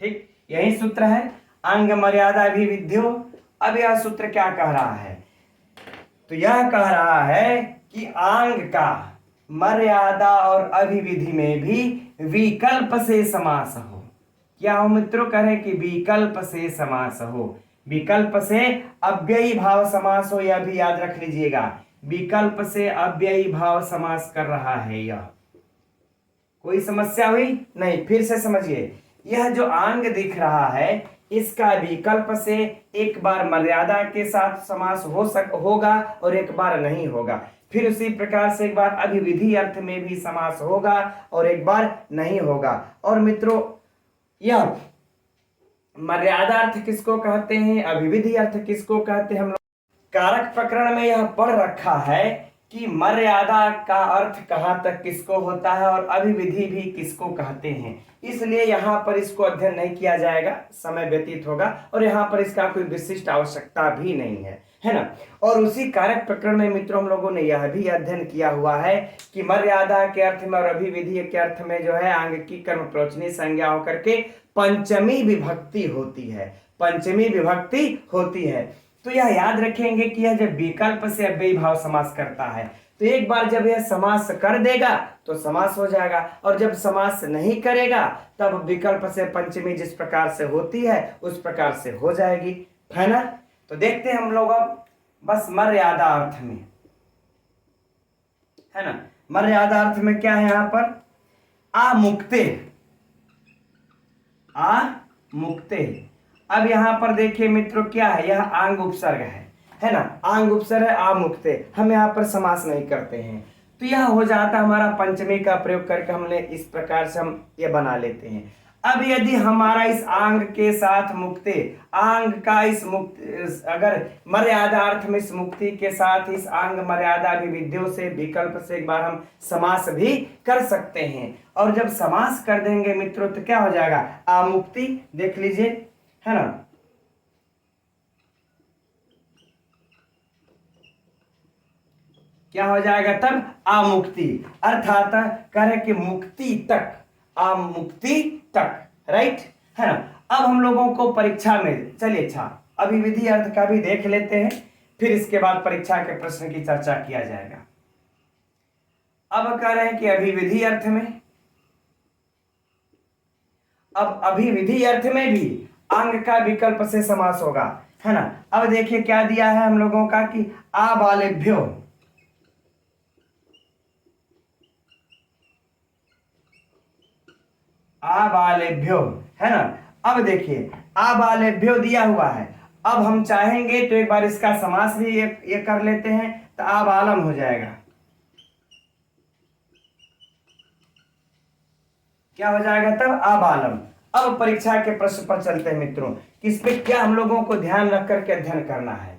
ठीक, यही सूत्र है अंग मर्यादा विविध्यो। अब यह सूत्र क्या कह रहा है, तो यह कह रहा है कि आंग का मर्यादा और अभिविधि में भी विकल्प से समास हो। क्या हो मित्रों, करें कि विकल्प से समास हो, विकल्प से अव्ययी भाव समास हो, यह भी याद रख लीजिएगा, विकल्प से अव्ययी भाव समास कर रहा है यह। कोई समस्या हुई नहीं, फिर से समझिए, यह जो आंग दिख रहा है इसका विकल्प से एक बार मर्यादा के साथ समास होगा और एक बार नहीं होगा, फिर उसी प्रकार से एक बार अभिविधि अर्थ में भी समास होगा और एक बार नहीं होगा। और मित्रों यह मर्यादा अर्थ किसको कहते हैं, अभिविधि अर्थ किसको कहते हैं। हम लोग कारक प्रकरण में यह पढ़ रखा है कि मर्यादा का अर्थ कहाँ तक किसको होता है और अभिविधि भी किसको कहते हैं, इसलिए यहाँ पर इसको अध्ययन नहीं किया जाएगा, समय व्यतीत होगा और यहाँ पर इसका कोई विशिष्ट आवश्यकता भी नहीं है ना। और उसी कारक प्रकरण में मित्रों हम लोगों ने यह भी अध्ययन किया हुआ है कि मर्यादा के अर्थ में और अभिविधि के अर्थ में जो है आंग की कर्म प्रवचनी संज्ञा होकर के पंचमी विभक्ति होती है, पंचमी विभक्ति होती है। तो यह याद रखेंगे कि यह जब विकल्प से अव्ययी भाव समास करता है तो एक बार जब यह समास कर देगा तो समास हो जाएगा, और जब समास नहीं करेगा तब विकल्प से पंचमी जिस प्रकार से होती है उस प्रकार से हो जाएगी, है ना। तो देखते हैं हम लोग अब बस मर्यादा अर्थ में, है ना। मर्यादा अर्थ में क्या है, यहां पर आमुक्ते, आमुक्ते। अब यहां पर देखिए मित्रों क्या है, यह आंग उपसर्ग है ना, आंग उपसर्ग है आमुक्ते, हम यहां पर समास नहीं करते हैं तो यह हो जाता हमारा पंचमी का प्रयोग करके हमने इस प्रकार से हम ये बना लेते हैं। अब यदि हमारा इस आंग के साथ मुक्ते, आंग का इस मुक्त अगर मर्यादा अर्थ में इस मुक्ति के साथ इस आंग मर्यादा विविध्यों से विकल्प से एक बार हम समास भी कर सकते हैं, और जब समास कर देंगे मित्रों तो क्या हो जाएगा, आमुक्ति, देख लीजिए, है ना। क्या हो जाएगा तब, आमुक्ति, अर्थात कह रहे कि मुक्ति तक, आमुक्ति तक, राइट, है ना। अब हम लोगों को परीक्षा में, चलिए अच्छा अभिविधि अर्थ का भी देख लेते हैं, फिर इसके बाद परीक्षा के प्रश्न की चर्चा किया जाएगा। अब कह रहे हैं कि अभिविधि अर्थ में, अब अभिविधि अर्थ में भी अंग का विकल्प से समास होगा, है ना। अब देखिए क्या दिया है हम लोगों का कि आबालेभ्यो, आबालेभ्यो, है ना। अब देखिए आबालेभ्यो दिया हुआ है, अब हम चाहेंगे तो एक बार इसका समास भी ये कर लेते हैं तो आबालम हो जाएगा, क्या हो जाएगा तब, आबालम। अब परीक्षा के प्रश्न पर चलते हैं मित्रों, किस पे क्या हम लोगों को ध्यान रख करके अध्ययन करना है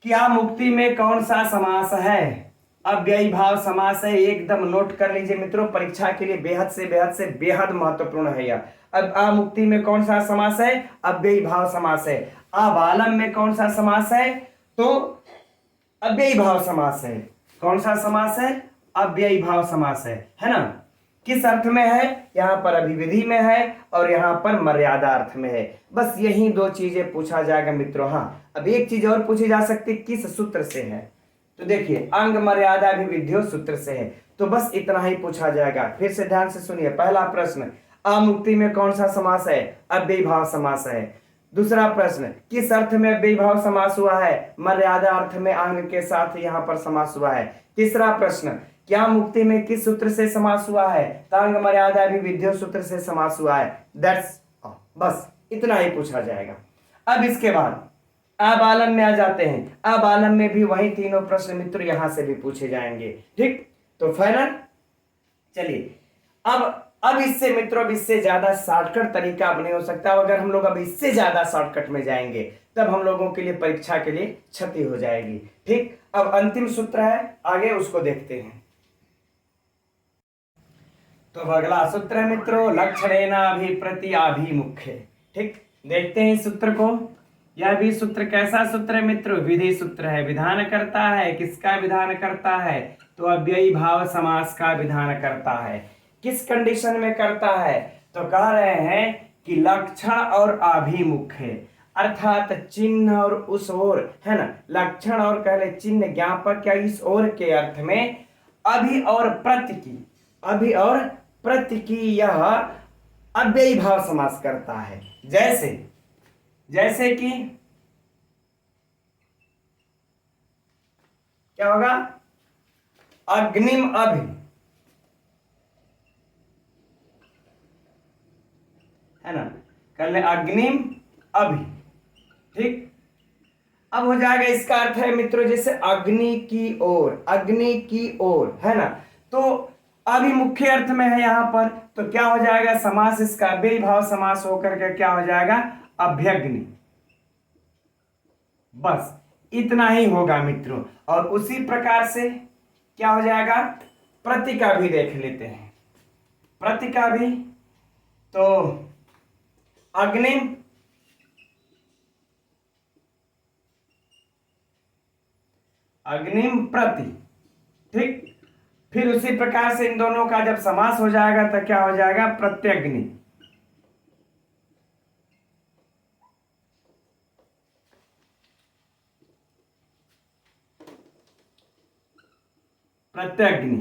कि आमुक्ति में कौन सा समास है, अव्ययी भाव समास है, एकदम नोट कर लीजिए मित्रों, परीक्षा के लिए बेहद से बेहद महत्वपूर्ण है यह। अब आमुक्ति में कौन सा समास है, अव्ययी भाव समास है। आबालम में कौन सा समास है, तो अव्ययी भाव समास है। कौन सा समास है, अव्ययी भाव समास है ना। किस अर्थ में है, यहाँ पर अभिविधि में है और यहाँ पर मर्यादा अर्थ में है, बस यही दो चीजें पूछा जाएगा मित्रों। हाँ अब एक चीज और पूछी जा सकती, किस सूत्र से है, तो देखिए अंग मर्यादा अभिविध्यो सूत्र से है, तो बस इतना ही पूछा जाएगा। फिर से ध्यान से सुनिए, पहला प्रश्न आमुक्ति में कौन सा समास है, अव्ययी भाव समास है। दूसरा प्रश्न किस अर्थ में अव्ययी भाव समास हुआ है, मर्यादा अर्थ में अंग के साथ यहाँ पर समास हुआ है। तीसरा प्रश्न क्या मुक्ति में किस सूत्र से समास हुआ है, अंग मर्यादा अभिविध्यो सूत्र से समास हुआ है। दैट्स बस इतना ही पूछा जाएगा। अब इसके बाद आबालम में आ जाते हैं, आबालम में भी वही तीनों प्रश्न मित्र यहां से भी पूछे जाएंगे, ठीक। तो फाइनल चलिए अब इससे मित्रों, अब इससे ज्यादा शॉर्टकट तरीका अब नहीं हो सकता। अगर हम लोग अब इससे ज्यादा शॉर्टकट में जाएंगे तब हम लोगों के लिए परीक्षा के लिए क्षति हो जाएगी, ठीक। अब अंतिम सूत्र है आगे, उसको देखते हैं। तो अब अगला सूत्र है मित्रों, लक्षणेनाभिप्रत्याभिमुख्य, ठीक। देखते हैं इस सूत्र को। यह भी सूत्र कैसा सूत्र है मित्रों, विधि सूत्र है। विधान करता है, किसका विधान करता है, तो अव्ययी भाव समास का विधान करता है। किस कंडीशन में करता है, तो कह रहे हैं कि लक्षण और अभिमुख्य, अर्थात चिन्ह और उस ओर, है ना। लक्षण और कह ले चिन्ह ज्ञापक या इस ओर के अर्थ में अभि और प्रति की, अभि और प्रति की यह अव्ययी भाव समास करता है। जैसे कि क्या होगा, अग्निम अभि, है ना, कर ले अग्निम अभि, ठीक। अब हो जाएगा, इसका अर्थ है मित्रों जैसे अग्नि की ओर, अग्नि की ओर, है ना। तो अभिमुख्य अर्थ में है यहाँ पर, तो क्या हो जाएगा समास, इसका अव्ययी भाव समास होकर के क्या हो जाएगा अभ्यग्नि। बस इतना ही होगा मित्रों। और उसी प्रकार से क्या हो जाएगा प्रति का भी देख लेते हैं। प्रति का भी तो अग्निम, अग्निम प्रति, ठीक। फिर उसी प्रकार से इन दोनों का जब समास हो जाएगा तो क्या हो जाएगा प्रत्यग्नि। प्रत्यग्नि,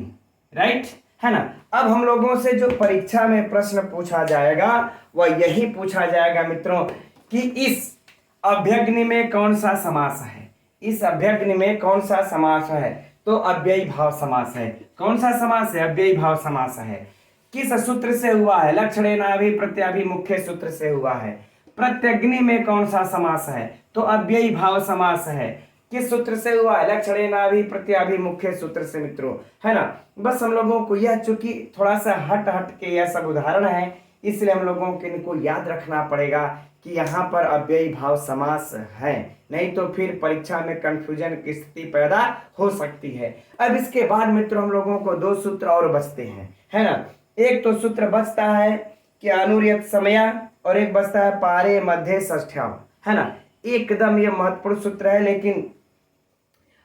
राइट है ना। अब हम लोगों से जो परीक्षा में प्रश्न पूछा जाएगा वह यही पूछा जाएगा मित्रों कि इस अभ्यग्नि में कौन सा समास है, इस अभ्यग्नि में कौन सा समास है। तो अव्ययी भाव समास है। कौन सा समास है अव्ययी भाव समास है। किस सूत्र से हुआ है लक्षणेनाभि प्रत्याभिमुख्य सूत्र से हुआ है। प्रत्यग्नि में कौन सा समास है तो अव्ययी भाव समास है। किस सूत्र से हुआ है लक्षणेनाभि प्रत्याभिमुख्य सूत्र से मित्रों, है ना। बस हम लोगों को यह चूंकि थोड़ा सा हट हट के यह सब उदाहरण है इसलिए हम लोगों को इनको याद रखना पड़ेगा कि यहाँ पर अव्ययी भाव समास है, नहीं तो फिर परीक्षा में कंफ्यूजन की स्थिति पैदा हो सकती है। अब इसके बाद मित्रों हम लोगों को दो सूत्र और बचते हैं, है ना। एक तो सूत्र बचता है कि अनुर्यत समया और एक बचता है पारे मध्य षष्ठ्या, है ना। एकदम ये महत्वपूर्ण सूत्र है, लेकिन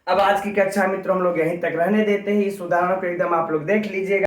अब आज की कक्षा मित्रों हम लोग यहीं तक रहने देते हैं। इस उदाहरण को एकदम आप लोग देख लीजिएगा।